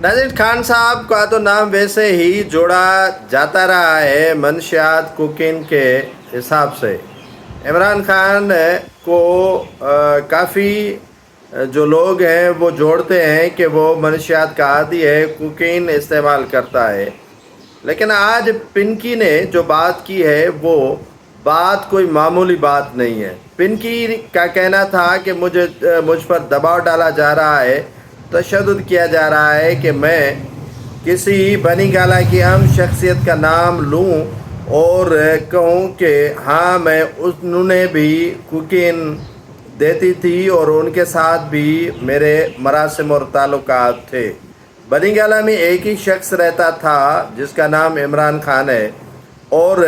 नाज़रीन, खान साहब का तो नाम वैसे ही जोड़ा जाता रहा है मंशियात कुकिंग के हिसाब से। इमरान खान को काफ़ी जो लोग हैं वो जोड़ते हैं कि वो मंशियात का आदी है, कुकिंग इस्तेमाल करता है। लेकिन आज पिंकी ने जो बात की है वो बात कोई मामूली बात नहीं है। पिंकी का कहना था कि मुझ पर दबाव डाला जा रहा है, तशद्दुद किया जा रहा है कि मैं किसी बनी गाला की अहम शख्सियत का नाम लूं और कहूं कि हाँ मैं उन्होंने भी कुकिंग देती थी और उनके साथ भी मेरे मरासिम और ताल्लुकात थे। बनी गाला में एक ही शख्स रहता था जिसका नाम इमरान खान है। और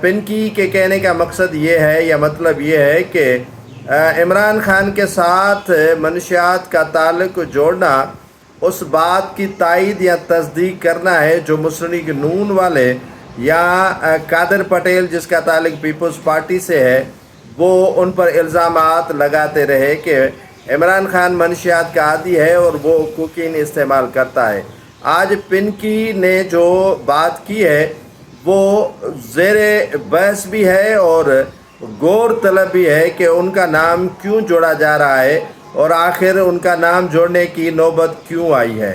पिंकी के कहने का मकसद ये है या मतलब ये है कि इमरान खान के साथ मंशियात का ताल्लुक जोड़ना उस बात की तायीद या तस्दीक करना है जो मुस्लिम लीग नून वाले या कादर पटेल जिसका ताल्लुक पीपल्स पार्टी से है वो उन पर इल्ज़ामात लगाते रहे कि इमरान खान मंशियात का आदी है और वो कुकिंग इस्तेमाल करता है। आज पिंकी ने जो बात की है वो ज़ेरे बहस भी है और गौर तलब भी है कि उनका नाम क्यों जोड़ा जा रहा है और आखिर उनका नाम जोड़ने की नौबत क्यों आई है।